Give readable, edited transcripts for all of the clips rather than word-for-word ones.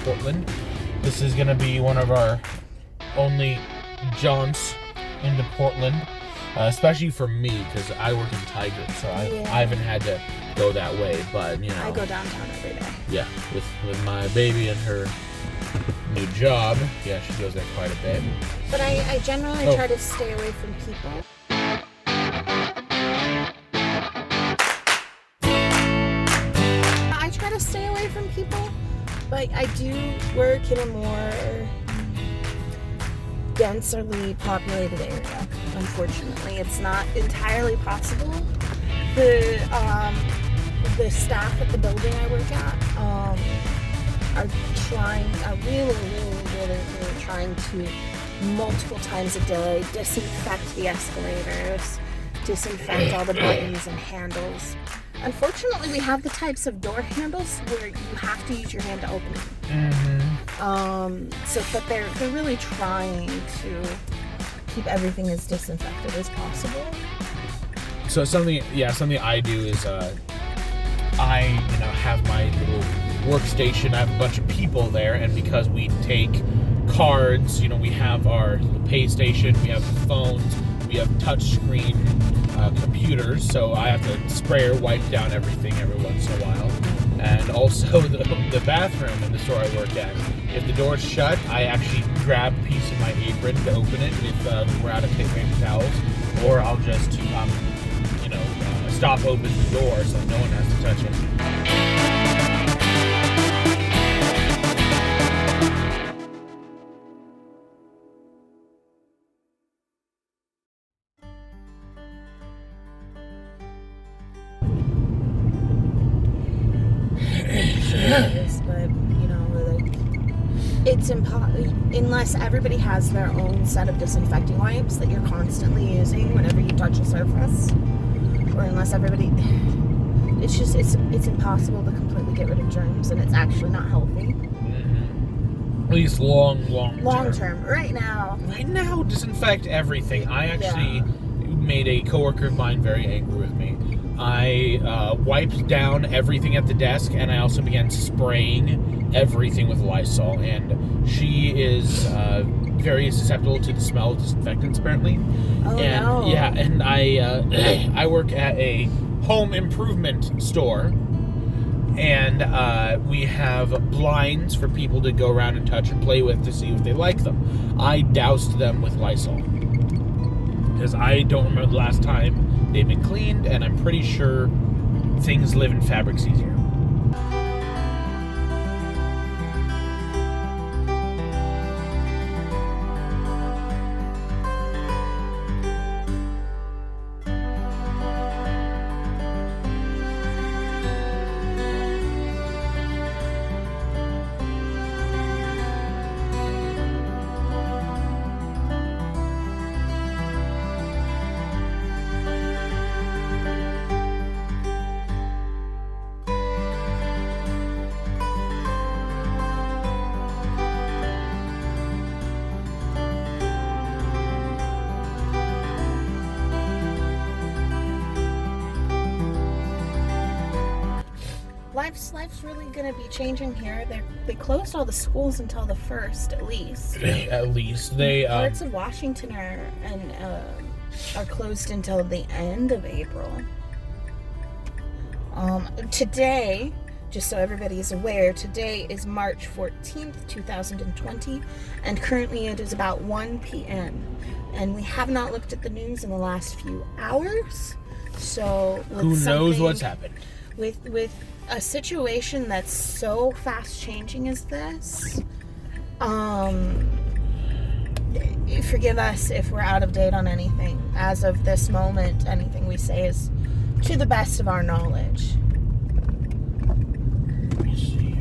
Portland. This is going to be one of our only jaunts into Portland, especially for me because I work in Tiger, so I haven't had to go that way. But I go downtown every day. Yeah, with my baby and her new job, she goes there quite a bit. But I generally try to stay away from people. I try to stay away from people, but I do work in a more densely populated area. Unfortunately, it's not entirely possible. The staff at the building I work at are really trying to multiple times a day disinfect the escalators, disinfect all the buttons and handles. Unfortunately, we have the types of door handles where you have to use your hand to open them. But they're really trying to keep everything as disinfected as possible. So something I do is I have my little workstation. I have a bunch of people there, and because we take cards, we have our pay station, we have phones, we have touchscreen computers, so I have to spray or wipe down everything every once in a while. And also the bathroom in the store I work at, if the door's shut, I actually grab a piece of my apron to open it if we're out of paper towels, or I'll just stop open the door so no one has to touch it. But it's unless everybody has their own set of disinfecting wipes that you're constantly using whenever you touch a surface, or unless everybody, it's impossible to completely get rid of germs, and it's actually not healthy. At least long term. Right now, disinfect everything. I actually made a coworker of mine very angry with me. I wiped down everything at the desk, and I also began spraying everything with Lysol, and she is very susceptible to the smell of disinfectants, apparently. And I work at a home improvement store, and we have blinds for people to go around and touch and play with to see if they like them. I doused them with Lysol because I don't remember the last time they've been cleaned, and I'm pretty sure things live in fabrics easier. Life's really gonna be changing here. They closed all the schools until the 1st, at least. At least they parts of Washington are closed until the end of April. Today, just so everybody is aware, today is March 14th, 2020, and currently it is about 1 p.m. And we have not looked at the news in the last few hours. So who knows what's happened? With a situation that's so fast changing as this, forgive us if we're out of date on anything. As of this moment, anything we say is to the best of our knowledge. Let me see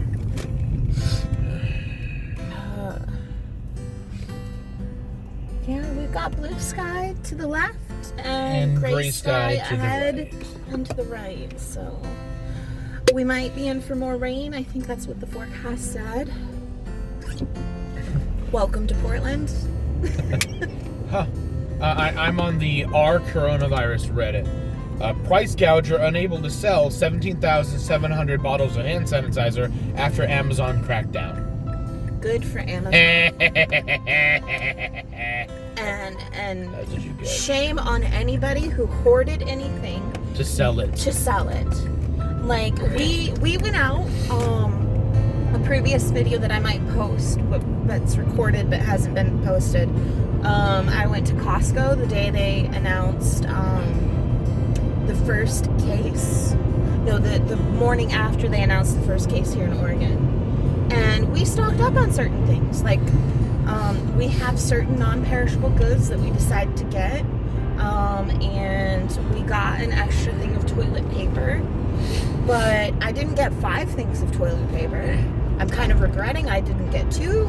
here. We've got blue sky to the left and gray sky ahead and to the right, so we might be in for more rain. I think that's what the forecast said. Welcome to Portland. I'm on the R coronavirus Reddit. Price gouger unable to sell 17,700 bottles of hand sanitizer after Amazon crackdown. good for Amazon. and That's what you get. shame on anybody who hoarded anything To sell it. Like, we went out, a previous video that I might post, that's recorded but hasn't been posted. I went to Costco the day they announced the first case. No, the morning after they announced the first case here in Oregon. And we stocked up on certain things. Like, we have certain non-perishable goods that we decided to get. And we got an extra thing of toilet paper. But I didn't get 5 things of toilet paper. I'm kind of regretting I didn't get 2.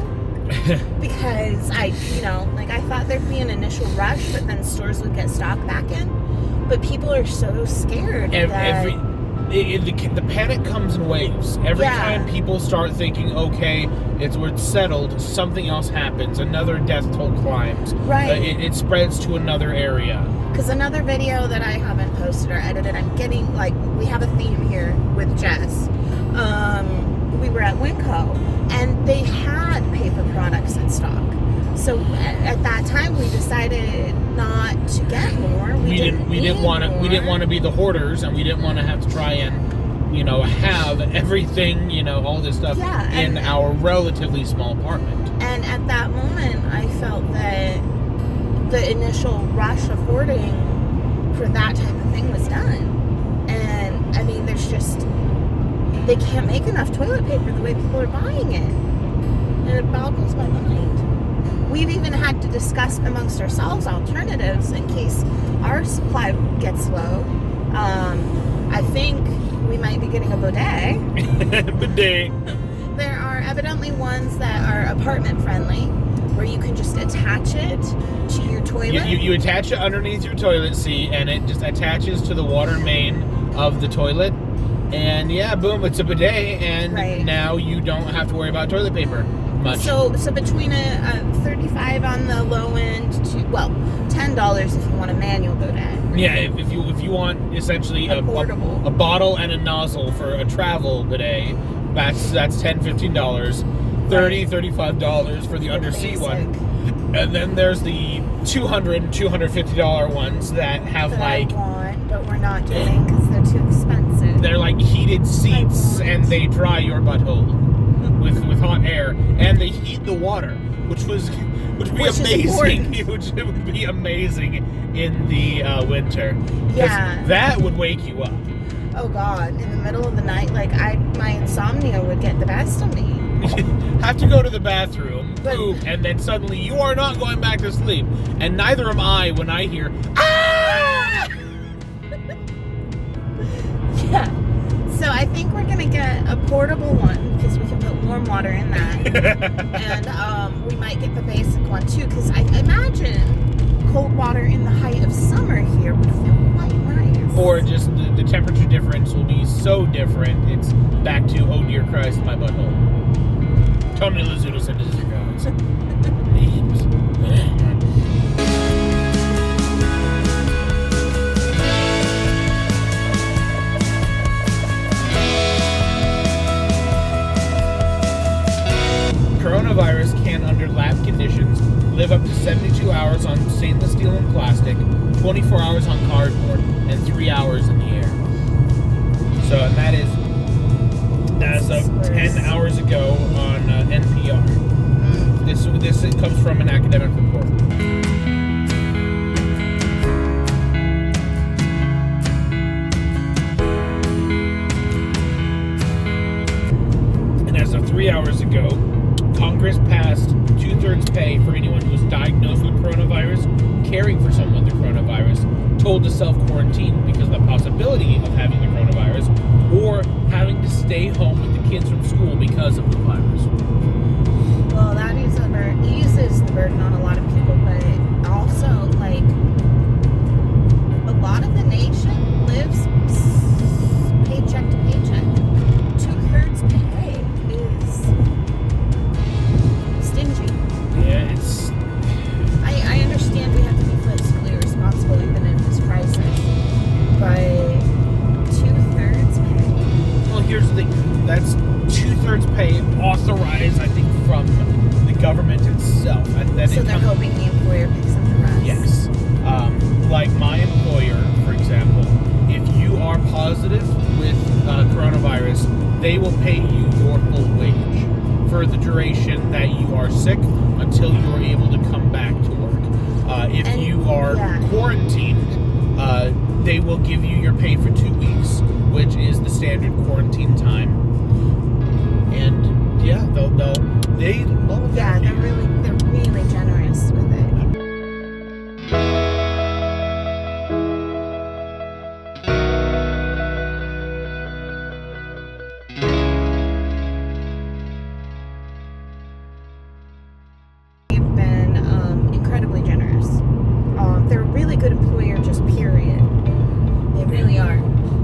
Because I thought there'd be an initial rush, but then stores would get stock back in. But people are so scared the panic comes in waves. Every time people start thinking, okay, it's settled, something else happens. Another death toll climbs. Right. It spreads to another area. Because another video that I haven't posted or edited, I'm getting, we have a theme here with Jess. We were at Winco, and they had paper products in stock. So at that time, we decided not to get more. We didn't want to be the hoarders, and we didn't want to have to try and, have everything, all this stuff in our relatively small apartment. And at that moment, I felt that the initial rush of hoarding for that type of thing was done. And I mean, they can't make enough toilet paper the way people are buying it. And it boggles my mind. We've even had to discuss amongst ourselves alternatives in case our supply gets low. I think we might be getting a bidet. Bidet. There are evidently ones that are apartment friendly, where you can just attach it to your toilet. You attach it underneath your toilet seat, and it just attaches to the water main of the toilet. And boom, it's a bidet, and now you don't have to worry about toilet paper much. So between a $35 on the low end to $10 if you want a manual bidet. Yeah, if you want essentially a bottle and a nozzle for a travel bidet, that's $10-$15. $35 for the undersea one. And then there's the $200 $250 ones that have I want, but we're not getting because they're too expensive. They're like heated seats, and they dry your butthole with hot air, and they heat the water, which would be amazing. Which would be amazing in the winter. Yeah, that would wake you up. Oh God! In the middle of the night, my insomnia would get the best of me. Have to go to the bathroom, poop, and then suddenly you are not going back to sleep, and neither am I when I hear ah. Yeah. So I think we're gonna get a portable one because we can put warm water in that, and we might get the basic one too because I imagine cold water in the height of summer here would feel quite nice. Or just the temperature difference will be so different. It's back to oh dear Christ, my butthole. Tony Lazzuto said this is your guys. Names. Coronavirus can, under lab conditions, live up to 72 hours on stainless steel and plastic, 24 hours on cardboard, and 3 hours in the air. So, and that is as of 10 hours ago on NPR. This comes from an academic report. And as of 3 hours ago, Congress passed 2/3 pay for anyone who was diagnosed with coronavirus, caring for someone with the coronavirus, told to self-quarantine because of the possibility of having the coronavirus, or having to stay home with the kids from school because of the virus. Well, that eases the burden on a lot of people, but also, a lot of the nation lives paycheck to paycheck. 2/3 pay is stingy. Yeah, it's... I understand we have to be fiscally responsible even in this crisis, but 2/3 pay? Well, here's the thing. That's 2/3 pay authorized, I think, from the government itself. And then So they're hoping the employer picks up the rest. Yes. Like my employer, for example, if you are positive with coronavirus, they will pay you your full wage for the duration that you are sick until you are able to come back to work. If you are quarantined, they will give you your pay for 2 weeks, which is the standard quarantine time. And yeah, they'll love it. Yeah, they're really generous with it. They've been incredibly generous. They're a really good employer, just period. They really are.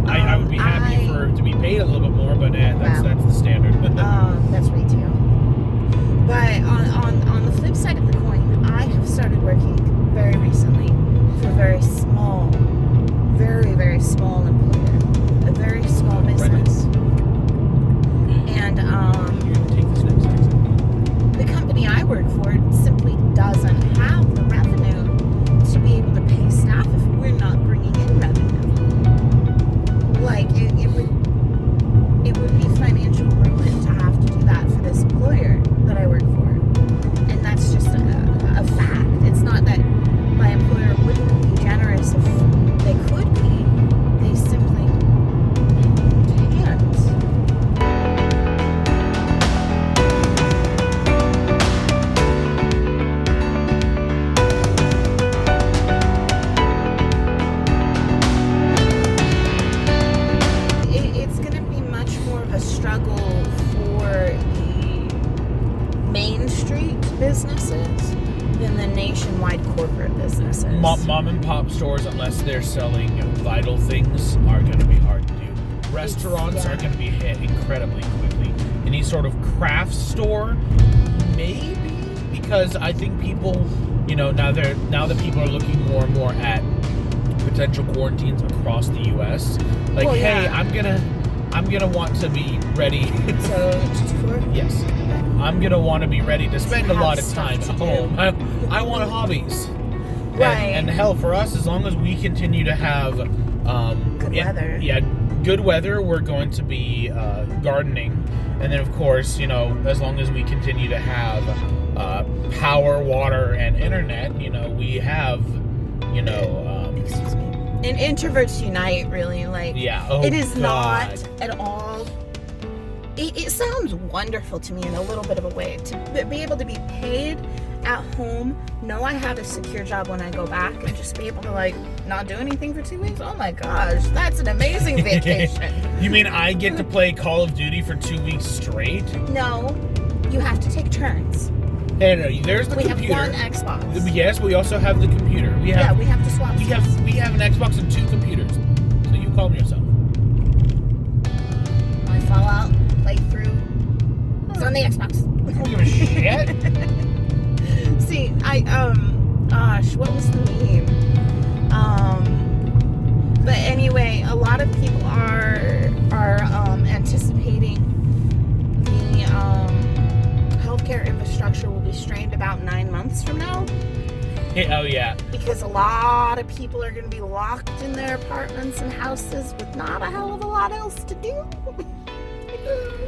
I would be happy to be paid a little bit more, but that's the standard. That's me too. But on the flip side of the coin, I have started working very recently for a very small employer, a very small business. And the company I work for simply doesn't have the revenue to be able to pay staff if we're not bringing in revenue. Like it would be financial ruin to have to do that for this employer that I work for, and that's just a fact. It's not that my employer wouldn't be generous if they could be; they simply can't. It's going to be much more of a struggle for the Main Street businesses than the nationwide corporate businesses. Mom and pop stores, unless they're selling vital things, are going to be hard to do. Restaurants are going to be hit incredibly quickly. Any sort of craft store, maybe, because I think people, now that people are looking more and more at potential quarantines across the U.S. Like, hey, I'm gonna want to be ready. So, yes, I'm gonna want to be ready to spend a lot of time at home. I want hobbies, right? And hell, for us, as long as we continue to have good weather, good weather, we're going to be gardening, and then of course, as long as we continue to have power, water, and internet, we have, excuse me. And introverts unite, really. Like, it is not at all. It sounds wonderful to me in a little bit of a way to be able to be paid at home, know I have a secure job when I go back, and just be able to not do anything for 2 weeks. Oh my gosh, that's an amazing vacation. You mean I get to play Call of Duty for 2 weeks straight? No, you have to take turns. No, there's the computer. We have one Xbox. Yes, we also have the computer. We have to swap. We have an Xbox and 2 computers. So you calm yourself. My Fallout playthrough. It's on the Xbox. I don't give a shit. See, gosh, what was the meme? But anyway, a lot of people are anticipating the healthcare infrastructure will be strained about 9 months from now. Oh yeah. Because a lot of people are going to be locked in their apartments and houses with not a hell of a lot else to do.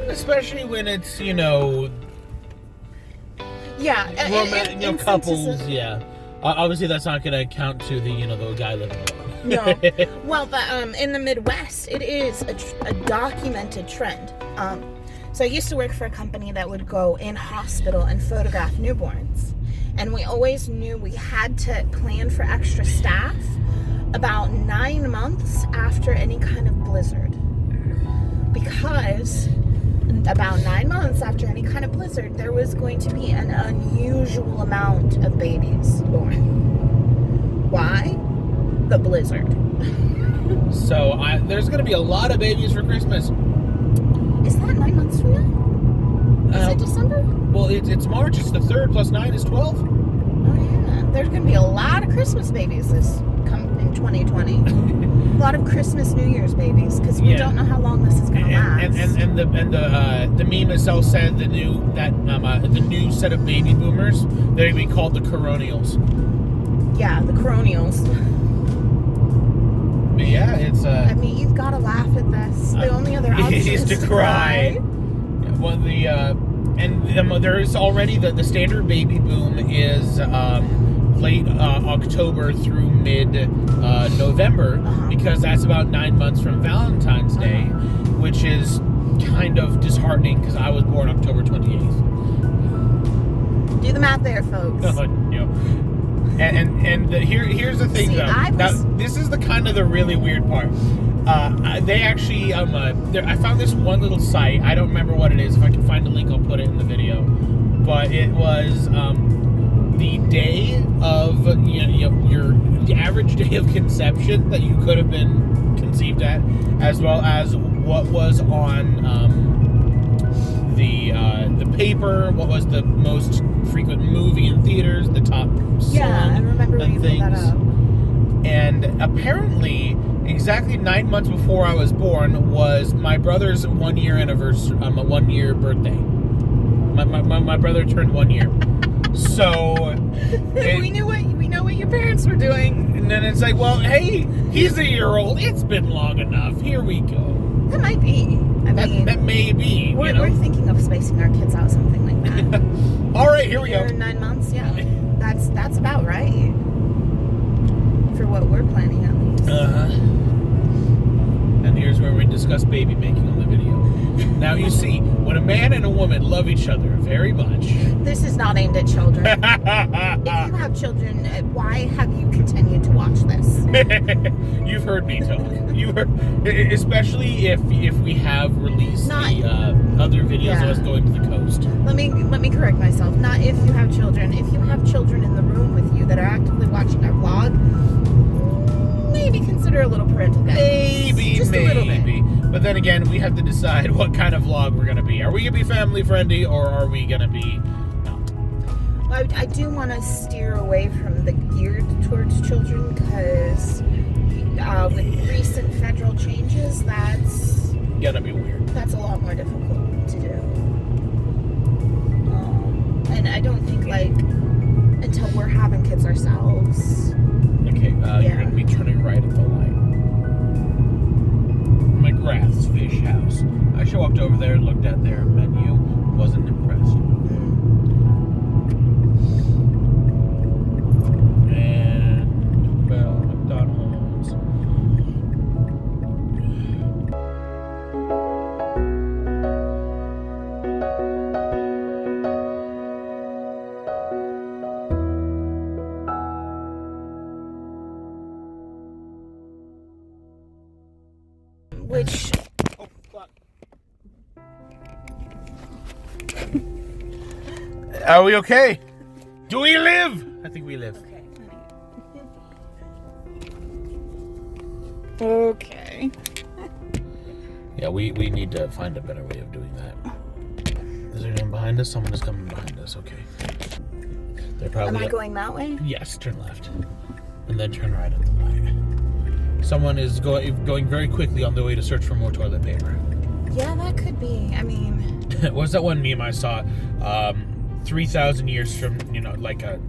Especially when it's, couples, obviously that's not going to count to the, the guy living alone. No. Well, but in the Midwest, it is a documented trend. So I used to work for a company that would go in hospital and photograph newborns. And we always knew we had to plan for extra staff about 9 months after any kind of blizzard. Because about 9 months after any kind of blizzard, there was going to be an unusual amount of babies born. Why? The blizzard. So there's going to be a lot of babies for Christmas. Is that 9 months from now? Is it December? Well, it's March. It's the 3rd plus 9 is 12. Oh, yeah. There's going to be a lot of Christmas babies in 2020. A lot of Christmas, New Year's babies, because we don't know how long this is going to last. And the meme itself said the set of baby boomers. They're going to be called the Coronials. Yeah, the Coronials. But yeah, it's... I mean, you've got to laugh at this. The only other option is to cry. Yeah, well, there is already the standard baby boom is late October through mid November, because that's about 9 months from Valentine's Day, which is kind of disheartening because I was born October 28th. Do the math there, folks. Here's the thing, though. Now, this is the really weird part. They actually, I found this one little site. I don't remember what it is. If I can find a link, I'll put it in the video. But it was the day of the average day of conception that you could have been conceived at, as well as what was on the paper, what was the most frequent movie in theaters, the top song. Yeah, I remember when you put that up. And apparently, exactly 9 months before I was born was my brother's 1 year anniversary, 1 year birthday. My brother turned 1 year. So we know what your parents were doing. And then it's like, well, hey, he's a year old. It's been long enough. Here we go. That might be. That may be. We're thinking of spacing our kids out, something like that. All right, here we go. 9 months, yeah. That's about right. For what we're planning, at least. And here's where we discuss baby making on the video. Now you see, when a man and a woman love each other very much. This is not aimed at children. If you have children, why have you continued to watch this? You've heard me talk. Especially if we have released the other videos of us going to the coast. Let me correct myself. Not if you have children. If you have children in the room with you that are actively watching our vlog, maybe consider a little parental guidance. Just a little bit. But then again, we have to decide what kind of vlog we're going to be. Are we going to be family friendly, or are we going to be not? Well, I do want to steer away from the geared towards children, because with recent federal changes, that's gonna be weird. That's a lot more difficult to do. And I don't think, until we're having kids ourselves. Okay, you're going to be turning right at the light. McGrath's Fish House. I walked over there, looked at their menu, wasn't impressed. And, well, McDonald's. Which... Oh, fuck. Are we okay? Do we live? I think we live. Okay. Yeah, we need to find a better way of doing that. Is there anyone behind us? Someone is coming behind us. Okay. They're probably... Am I going that way? Yes, turn left. And then turn right at the light. Someone is going very quickly on their way to search for more toilet paper. Yeah, that could be. I mean... What's that one meme I saw? 3,000 years from, like a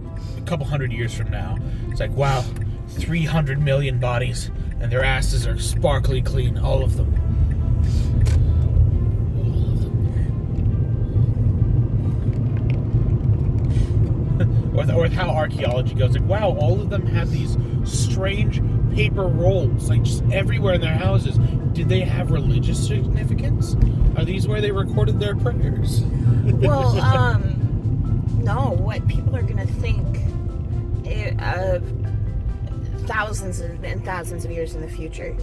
couple hundred years from now. It's like, wow, 300 million bodies, and their asses are sparkly clean, all of them. Or how archaeology goes, like, wow, all of them have these strange paper rolls, like, just everywhere in their houses. Did they have religious significance? Are these where they recorded their prayers? Well, no, what people are going to think of thousands and thousands of years in the future,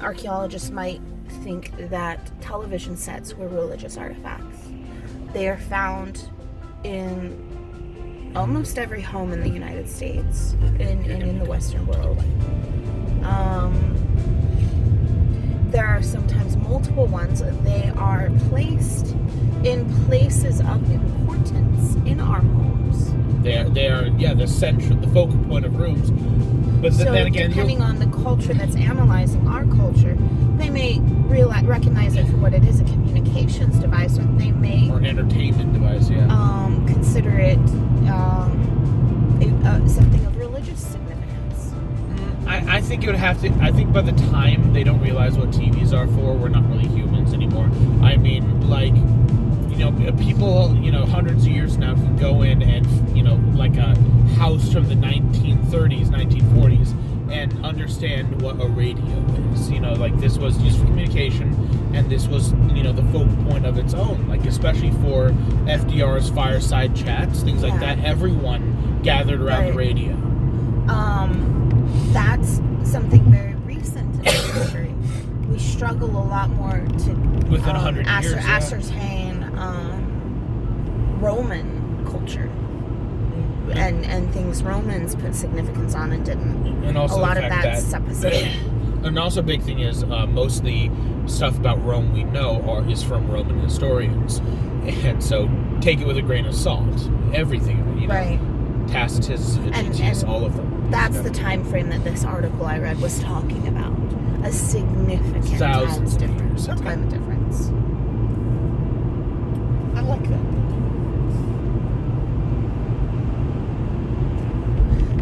archaeologists might think that television sets were religious artifacts. They are found in almost every home in the United States and in the Western world. There are sometimes multiple ones. They are placed in places of importance in our homes. They are the center, the focal point of rooms. But so then again, depending on the culture that's analyzing our culture, they may recognize it for what it is, a communications device, or they may or entertainment device, yeah. Consider it something of religious significance. I think it would have to. I think by the time they don't realize what TVs are for, we're not really humans anymore. I mean, like, people, hundreds of years now can go in and, like a house from the 1930s, 1940s, and understand what a radio is. Like, this was used for communication, and this was, the focal point of its own. Like, especially for FDR's fireside chats, things like that. Everyone gathered around the radio. That's something very recent in history. We struggle a lot more to within 100 years, ascertain Roman culture and things Romans put significance on and didn't. And also a lot of that's supposition. And also a big thing is most of the stuff about Rome we know is from Roman historians. And so take it with a grain of salt. Everything, right. Tacitus, Vitiges, all of them. That's the time frame that this article I read was talking about. A significant thousands of years. Time difference. I like that.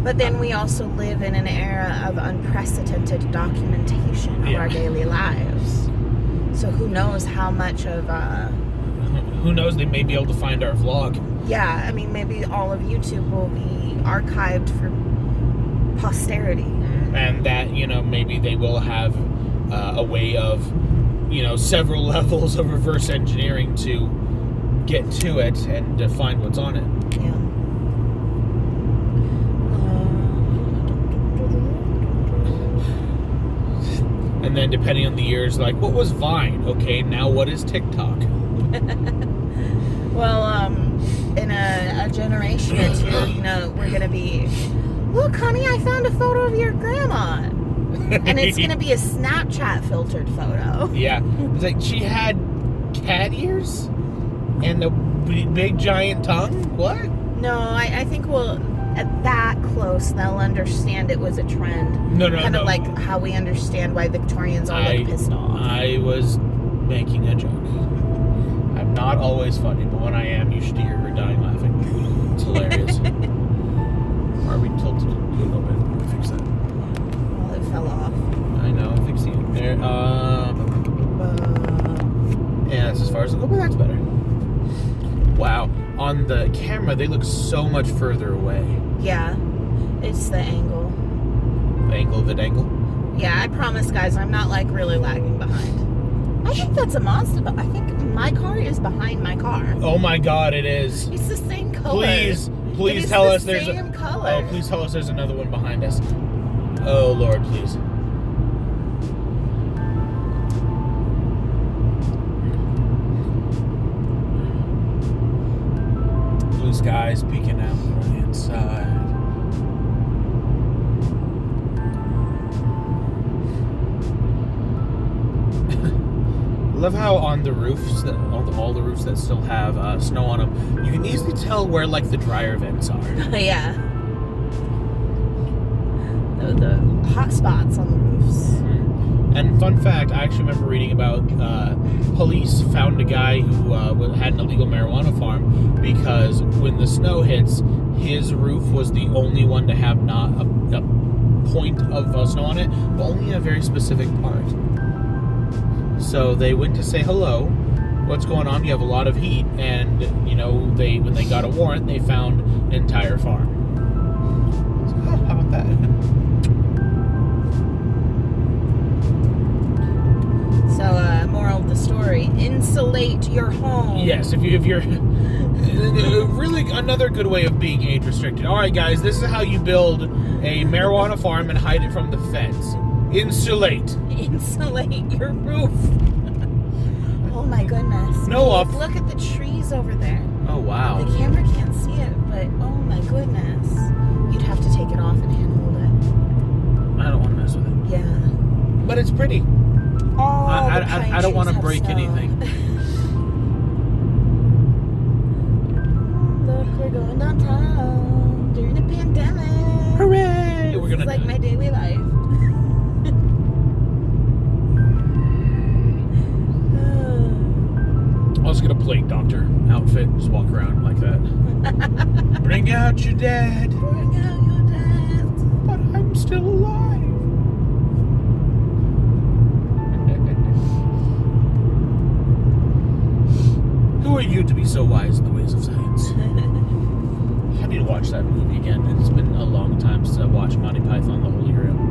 But then we also live in an era of unprecedented documentation of our daily lives. So who knows how much of... who knows, they may be able to find our vlog. Yeah, I mean, maybe all of YouTube will be archived for posterity. And that, maybe they will have a way of, several levels of reverse engineering to get to it and to find what's on it. Yeah. And then depending on the years, like, what was Vine? Okay, now what is TikTok? Well, in a generation or two, we're going to be, look, honey, I found a photo of your grandma. And it's going to be a Snapchat filtered photo. Yeah. It's like, she had cat ears and a big giant tongue? What? No, I think at that close, they'll understand it was a trend. No. Kind of like how we understand why Victorians all look pissed off. I was making a joke. I'm not always funny, but when I am, you should hear her dying laughing. It's hilarious. Why are we tilted a little bit? Let me fix that. Well, it fell off. I know, I'm fixing it. There, yeah, that's as far as... Oh, but that's better. Wow. On the camera, they look so much further away. Yeah. It's the angle. The angle of the dangle? Yeah, I promise, guys, I'm not, like, really lagging behind. I think that's a monster, but I think my car is behind my car. Oh my god, it is. It's the same color. Please tell us there's the same color. Oh, please tell us there's another one behind us. Oh, Lord, please. Blue skies peeking out on the inside. I love how on the roofs, all the roofs that still have snow on them, you can easily tell where, like, the dryer vents are. Yeah. The hot spots on the roofs. And fun fact, I actually remember reading about police found a guy who had an illegal marijuana farm because when the snow hits, his roof was the only one to have not a point of snow on it, but only a very specific part. So they went to say hello. What's going on? You have a lot of heat, and when they got a warrant, they found an entire farm. So, how about that? So, moral of the story: insulate your home. Yes, if you're really another good way of being age restricted. All right, guys, this is how you build a marijuana farm and hide it from the feds. Insulate your roof. Oh my goodness. Look at the trees over there. Oh wow. The camera can't see it, but oh my goodness. You'd have to take it off and handhold it. I don't want to mess with it. Yeah. But it's pretty. I don't want to break anything. Look, we're going downtown during the pandemic. Hooray! We're gonna It's like my daily life. Let's get a plate, doctor. outfit, just walk around like that. Bring out your dad. Bring out your dad. But I'm still alive. Who are you to be so wise in the ways of science? I need to watch that movie again. It's been a long time since I watched Monty Python the Holy Grail.